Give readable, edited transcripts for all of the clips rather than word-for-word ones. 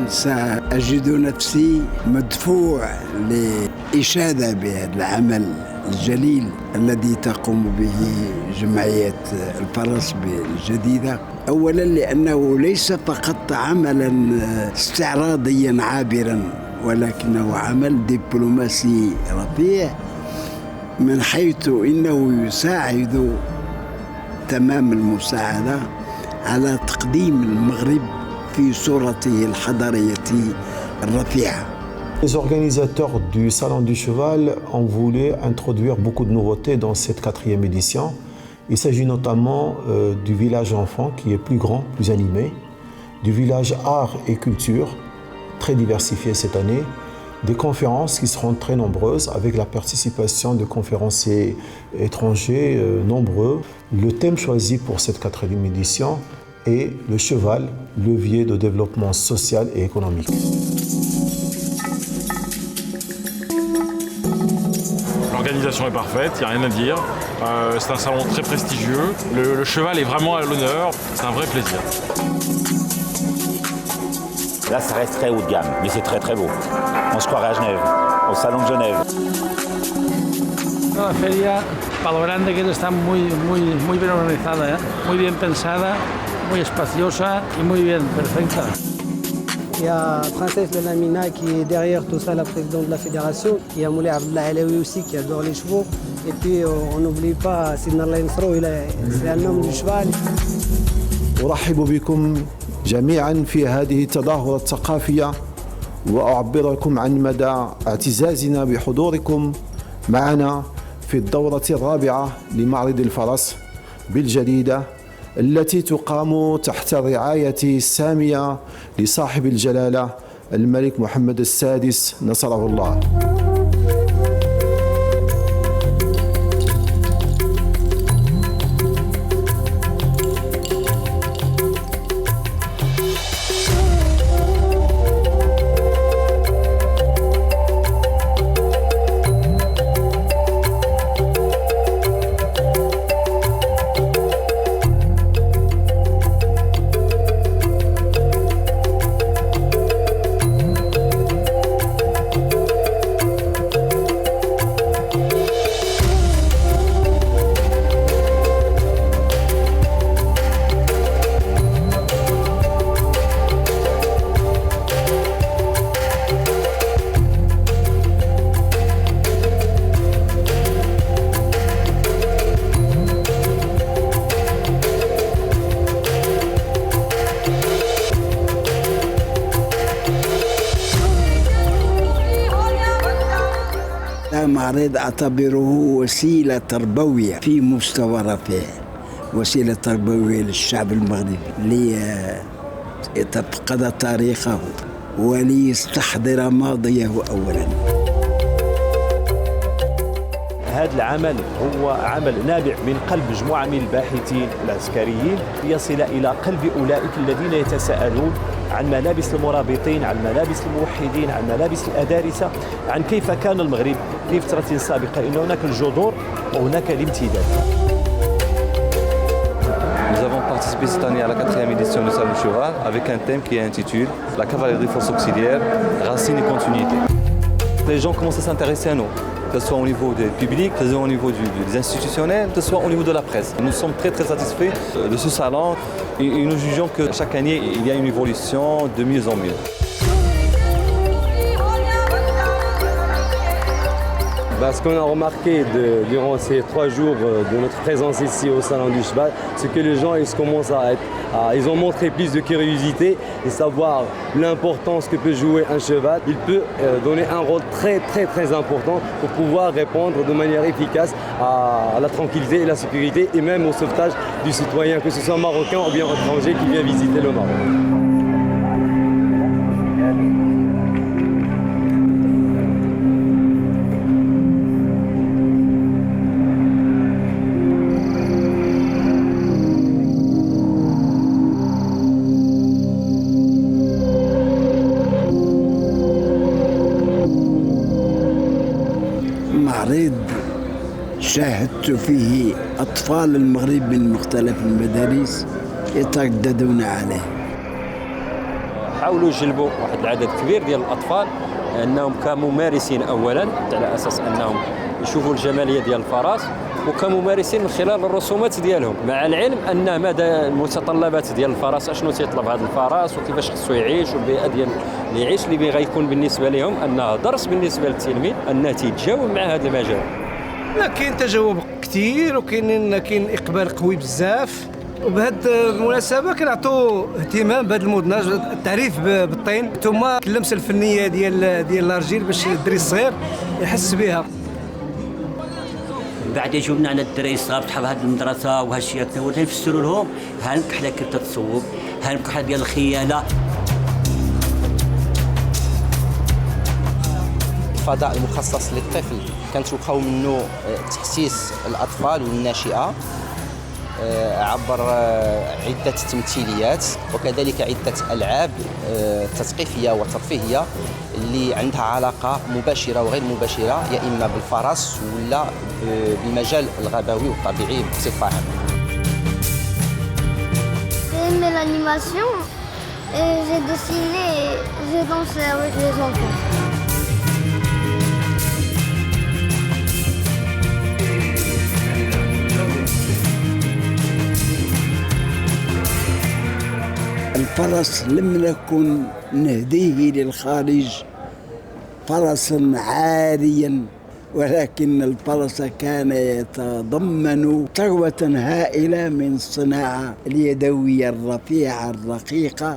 سأجد نفسي مدفوع لإشادة بهذا العمل الجليل الذي تقوم به جمعية الفرس الجديدة. أولا لأنه ليس فقط عملا استعراضيا عابرا، ولكنه عمل دبلوماسي رفيع، من حيث إنه يساعد تمام المساعدة على تقديم المغرب في صورته الحضارية الرفيعة. Les organisateurs du Salon du Cheval ont voulu introduire beaucoup de nouveautés dans cette 4e édition. Il s'agit notamment du village enfant qui est plus grand, plus animé, du village art et culture, très diversifié cette année, des conférences qui seront très nombreuses avec la participation de conférenciers étrangers nombreux. Le thème choisi pour cette 4e édition est le cheval, levier de développement social et économique. L'organisation est parfaite, il n'y a rien à dire. C'est un salon très prestigieux. Le cheval est vraiment à l'honneur, c'est un vrai plaisir. Là, ça reste très haut de gamme, mais c'est très très beau. On se croirait à Genève, au salon de Genève. La feria, para lo grande que es, está muy bien organizada, muy bien pensada, muy espaciosa y muy bien, perfecta. Il y a Princesse Belamina qui est derrière tout ça, la présidente de la fédération. Il y a Moulay Abdallah Alaoui aussi qui adore les chevaux. Et puis on n'oublie pas Sidna Allah Nsro, c'est un homme du cheval. أرحب بكم جميعا في هذه التظاهرة الثقافية، وأعبر لكم عن مدى اعتزازنا بحضوركم معنا في الدورة الرابعة لمعرض الفرس بالجديدة، التي تقام تحت الرعاية السامية لصاحب الجلالة الملك محمد السادس نصره الله. معرض أعتبره وسيلة تربوية في مستوى رفيع، وسيلة تربوية للشعب المغربي ليتفقد تاريخه وليستحضر ماضيه أولا. هذا العمل هو عمل نابع من قلب مجموعة من الباحثين العسكريين ليصل إلى قلب أولئك الذين يتساءلون عن ملابس المرابطين، عن ملابس الموحدين، عن ملابس الأدارسة، عن كيف كان المغرب في فترة سابقة. إن هناك الجذور وهناك الامتداد. Nous avons participé cette année à la 4e édition du Salon du Cheval avec un thème qui est intitulé La cavalerie force auxiliaire, racines et continuité. Les gens commencent à s'intéresser à nous, que ce soit au niveau du public, que ce soit au niveau des institutionnels, que ce soit au niveau de la presse. Nous sommes très très satisfaits de ce salon et nous jugeons que chaque année il y a une évolution de mieux en mieux. Ce qu'on a remarqué durant ces 3 jours de notre présence ici au Salon du Cheval, c'est que les gens ils ont montré plus de curiosité et savoir l'importance que peut jouer un cheval. Il peut donner un rôle très très très important pour pouvoir répondre de manière efficace à la tranquillité et la sécurité et même au sauvetage du citoyen, que ce soit marocain ou bien étranger qui vient visiter le Maroc. معرض شاهدت فيه أطفال المغرب من مختلف المدارس يترددون عليه. حاولوا يجلبوا واحد العدد كبير ديال الأطفال أنهم كممارسين أولا على أساس أنهم يشوفوا الجمالية ديال الفرس وكممارسين من خلال الرسومات ديالهم، مع العلم أن مدى المتطلبات ديال الفرس اشنو تيطلب هذا الفرس وكيفاش خصو يعيش والبيئة ديال اللي يعيش اللي غيكون بالنسبة لهم أنها درس بالنسبة للتلميذ أنه تيتجاوب مع هذا المجال. كاين تجاوب كثير وكاين اقبال قوي بزاف، وبهذه المناسبه كنعطوا اهتمام بهذا المدنج التعريف بالطين ثم اللمسه الفنيه ديال الارجيل باش الدري الصغير يحس بها. بعد يجاوبنا على الدراري الصغار تحب هذه المدرسه وهالشيء ونفسروا لهم هالكحله كيف تتصوب، هالكحله ديال الخياله. الفضاء المخصص للطفل كنتوقعوا منه تحسيس الأطفال والناشئة عبر عدة تمثيليات وكذلك عدة ألعاب تثقيفية وترفيهية اللي عندها علاقة مباشرة وغير مباشرة يا إما بالفرس ولا بالمجال الغابوي والطبيعي بصفة عامة. J'aime l'animation et j'ai dessiné et j'ai dansé avec les enfants. الفرس لم نكن نهديه للخارج فرسا عاريا، ولكن الفرس كان يتضمن ثروة هائلة من الصناعة اليدوية الرفيعة الرقيقة.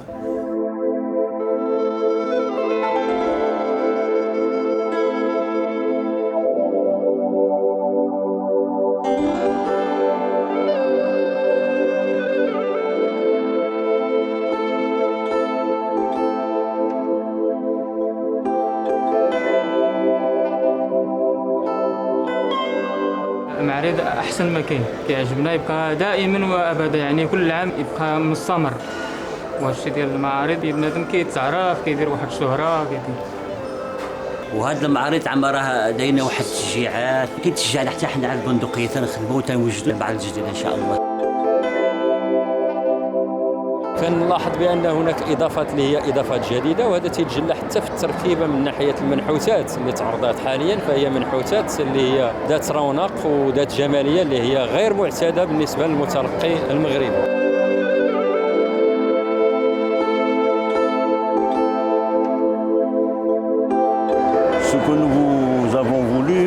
المعرض احسن مكان كيعجبنا يبقى دائما وابدا، يعني كل عام يبقى مستمر. وهادشي ديال المعارض بنادم كيتعرف كيدير واحد الشهره كيدير. وهاد المعارض عمرها داينا واحد التشجيعات كيتشجعنا حتى حنا على البندقيه تنخدموا وتنوجدوا بعض الجديد ان شاء الله. كنلاحظ بان هناك اضافات اللي هي اضافات جديده، وهذا تيتجلى حتى في التركيبه من ناحيه المنحوتات اللي تعرضات حاليا، فهي منحوتات اللي هي ذات رونق وذات جماليه اللي هي غير معتاده بالنسبه للمتلقي المغربي. Ce que nous avons voulu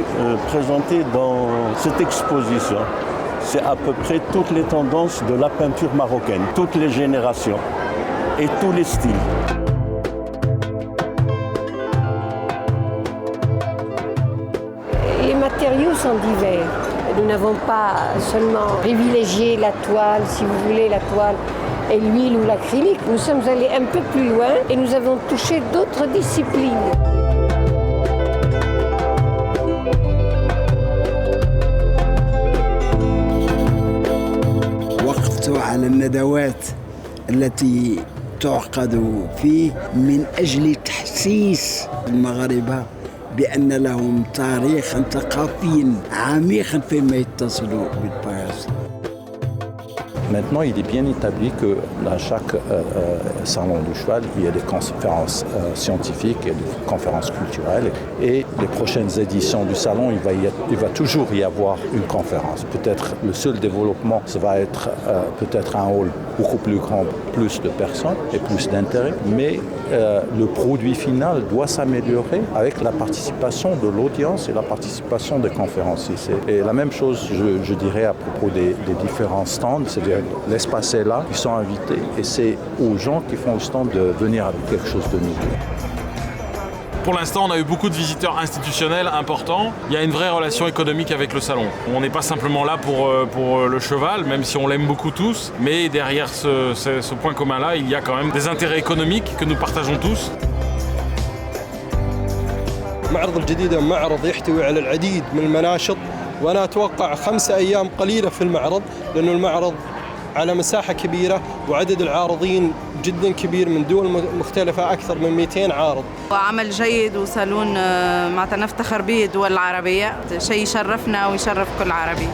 présenter dans cette exposition, c'est à peu près toutes les tendances de la peinture marocaine, toutes les générations et tous les styles. Les matériaux sont divers. Nous n'avons pas seulement privilégié la toile, si vous voulez, la toile et l'huile ou l'acrylique. Nous sommes allés un peu plus loin et nous avons touché d'autres disciplines. على الندوات التي تعقد فيه من أجل تحسيس المغاربة بأن لهم تاريخا ثقافيا عميقا فيما يتصل بالفرس. Maintenant, il est bien établi que dans chaque salon du cheval, il y a des conférences scientifiques et des conférences culturelles. Et les prochaines éditions du salon, il va toujours y avoir une conférence. Peut-être le seul développement, ça va être peut-être un hall beaucoup plus grand, plus de personnes et plus d'intérêt. Mais le produit final doit s'améliorer avec la participation de l'audience et la participation des conférenciers. Et la même chose, je dirais, à propos des différents stands, c'est-à-dire l'espace est là, ils sont invités et c'est aux gens qui font le stand de venir avec quelque chose de nouveau. Pour l'instant, on a eu beaucoup de visiteurs institutionnels importants. Il y a une vraie relation économique avec le salon. On n'est pas simplement là pour le cheval, même si on l'aime beaucoup tous, mais derrière ce point commun-là, il y a quand même des intérêts économiques que nous partageons tous. معرض الجديدة معرض يحتوي على العديد من المناشط، وأنا أتوقع 5 أيام قليلة في المعرض، لأنه المعرض على مساحة كبيرة وعدد العارضين جدا كبير من دول مختلفة، أكثر من 200 عارض. وعمل جيد وصالون معناتها نفتخر به الدول العربية، شيء يشرفنا ويشرف كل عربي.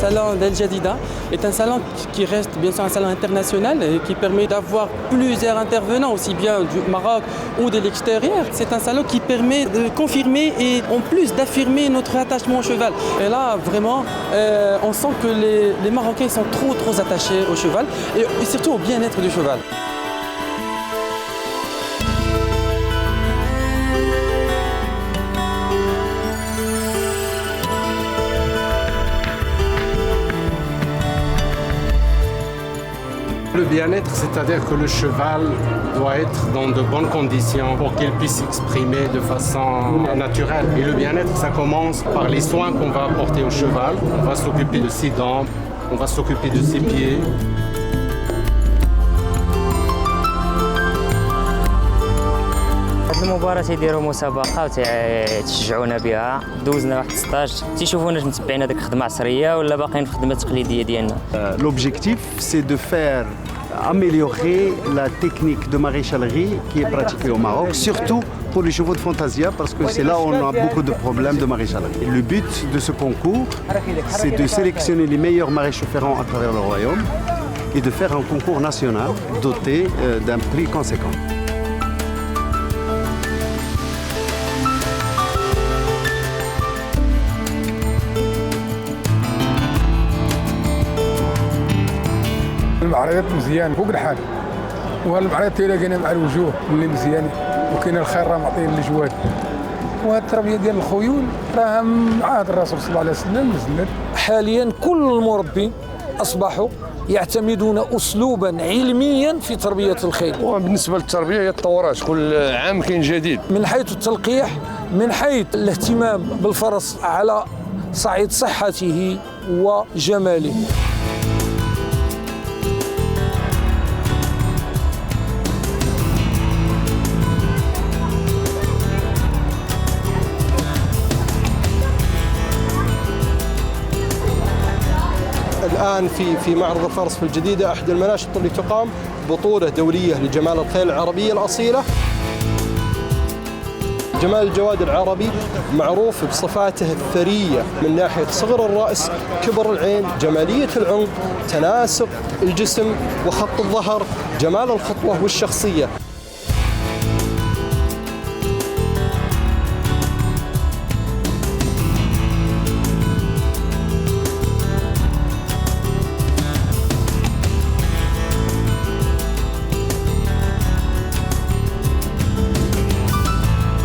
salon d'El Jadida est un salon qui reste bien sûr un salon international et qui permet d'avoir plusieurs intervenants, aussi bien du Maroc ou de l'extérieur. C'est un salon qui permet de confirmer et en plus d'affirmer notre attachement au cheval. Et là, vraiment, on sent que les Marocains sont trop attachés au cheval et surtout au bien-être du cheval. Le bien-être, c'est-à-dire que le cheval doit être dans de bonnes conditions pour qu'il puisse s'exprimer de façon naturelle. Et le bien-être, ça commence par les soins qu'on va apporter au cheval. On va s'occuper de ses dents, on va s'occuper de ses pieds. المباراة تيديروا مسابقة وتشجعونا بها دوزنا واحد 16 تيشوفونا متبعين هذيك الخدمة عصرية ولا باقيين في الخدمة التقليدية ديالنا. L'objectif c'est de faire améliorer la technique de maréchalerie qui est pratiquée au Maroc, surtout pour les chevaux de Fantasia parce que c'est là où on a beaucoup de problèmes de maréchalerie. Le but de ce concours, c'est de sélectionner les meilleurs maréchaux ferrants à travers le royaume et de faire un concours national doté d'un prix conséquent. المعرض مزيان فوق الحال وهالمعرض تيلاقينا مع الوجوه اللي مزيانين وكاين الخير راه معطيه للجواد وهاد التربيه ديال الخيول راه عهد الرسول صلى الله عليه وسلم نزلت. حاليا كل المربين اصبحوا يعتمدون اسلوبا علميا في تربيه الخيل. وبالنسبه للتربيه هي تطورات كل عام كاين جديد من حيث التلقيح من حيث الاهتمام بالفرس على صعيد صحته وجماله. الآن في معرض الفرس في الجديدة أحد المناشط اللي تقام بطولة دولية لجمال الخيل العربية الأصيلة. جمال الجواد العربي معروف بصفاته الثرية من ناحية صغر الرأس، كبر العين، جمالية العنق، تناسق الجسم وخط الظهر، جمال الخطوة والشخصية.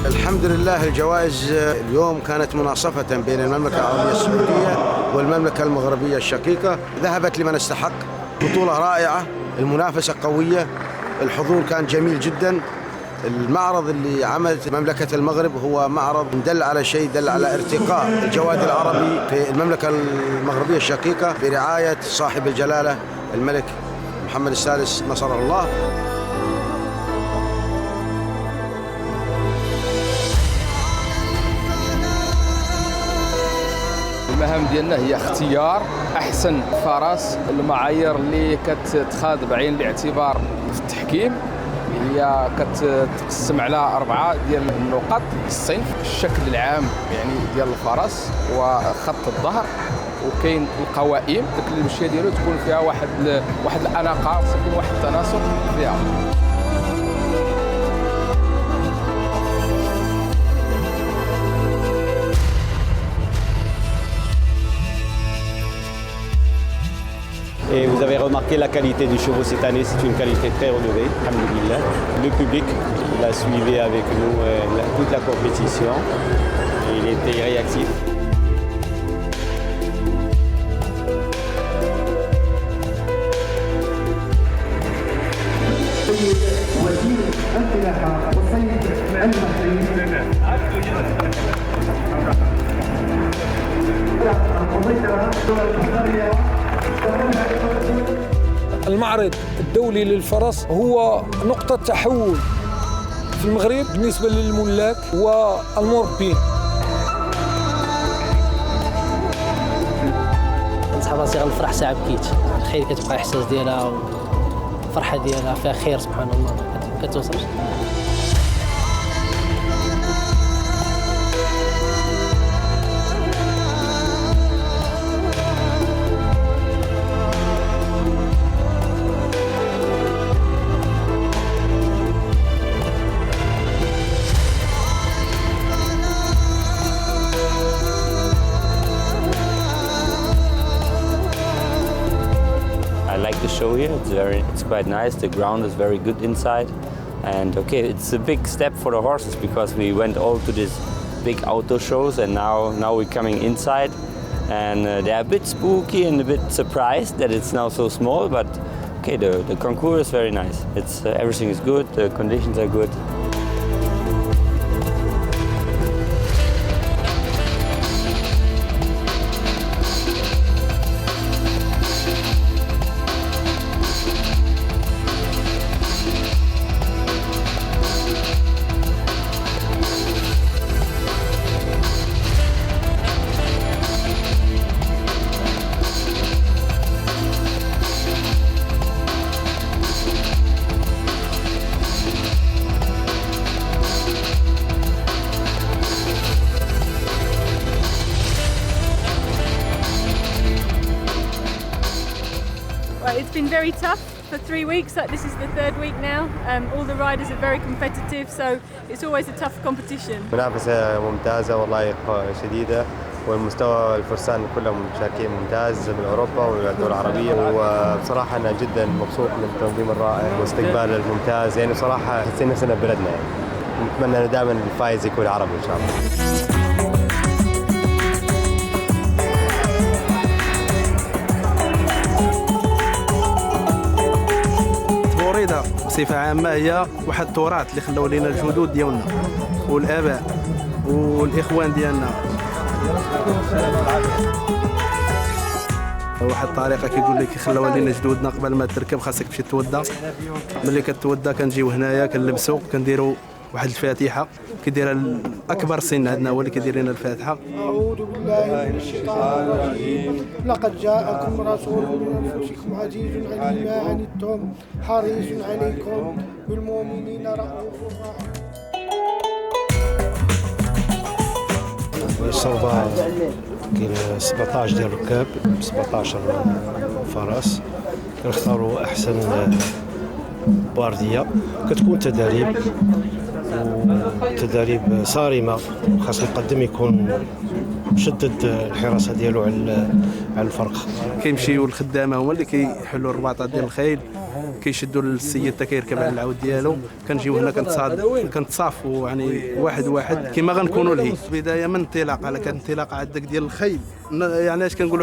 الحمد لله الجوائز اليوم كانت مناصفة بين المملكة العربية السعودية والمملكة المغربية الشقيقة، ذهبت لمن استحق. بطولة رائعة، المنافسة قوية، الحضور كان جميل جدا. المعرض اللي عملت مملكة المغرب هو معرض دل على شيء، دل على ارتقاء الجواد العربي في المملكة المغربية الشقيقة برعاية صاحب الجلالة الملك محمد السادس نصره الله. المهام ديالنا هي اختيار احسن فرس. المعايير اللي كتخاض بعين الاعتبار في التحكيم هي كتقسم على 4 ديال النقط: الصنف، الشكل العام يعني ديال الفرس، وخط الظهر، وكاين القوائم. ديك المشيه ديالو تكون فيها واحد الاناقه، تكون واحد التناسق فيها. Et vous avez remarqué la qualité du chevaux cette année, c'est une qualité très relevée, alhamdoulilah. Le public, il a suivi avec nous toute la compétition, il était réactif. المعرض الدولي للفرس هو نقطة تحول في المغرب بالنسبة للملاك والمربين. نصحاب راسي غنفرح ساعة بكيت، الخير كتبقى احساس ديالها والفرحة ديالها فيها خير سبحان الله كتوصلش. here. It's quite nice. The ground is very good inside. And okay, it's a big step for the horses because we went all to these big auto shows and now we're coming inside. And they're a bit spooky and a bit surprised that it's now so small, but okay, the concours is very nice. Everything is good, the conditions are good. It's been very tough for 3 weeks. This is the third week now. All the riders are very competitive, so it's always a tough competition. منافسة ممتازة والله شديدة، والمستوى الفرسان كلهم مشاركين ممتاز من أوروبا والدول العربية، وبصراحة أنا جدا مبسوط من التنظيم الرائع والاستقبال الممتاز، يعني بصراحة حسينا نفسنا ببلدنا يعني. نتمنى أنه دائما الفائز يكون عربي إن شاء الله. بصفة عامة هي واحد التراث اللي خلاو لنا الجدود ديالنا والآباء والإخوان ديالنا. واحد الطريقة كيقول لك خلاوها لنا جدودنا قبل ما تركب خاصك تمشي تودى. ملي كتودى كنجيو هنايا كنلبسوا كنديروا واحد الفاتحة كيديرها الأكبر سن عندنا هو اللي كيدير لنا الفاتحة. أعوذ بالله من الشيطان الرجيم. لقد جاءكم رسول من أنفسكم عزيز على ما عنتم حريص عليكم بالمؤمنين رؤوف رحيم. الصوبة كاين 17 ديال الركاب 17 فرس كنختاروا أحسن باردية كتكون تدريب صارمة، خاص المقدم يكون مشدد الحراسة ديالو على الفرق. كيمشيو الخدامة هما اللي كيحلوا الرباطات ديال الخيل، كيشدوا السيد حتى كيركب على العود ديالو. كنجيو هنا كنتصافوا يعني واحد كما غنكونوا لهي بداية من انطلاق على كانطلاق عندك ديال الخيل، يعني اش كنقولوا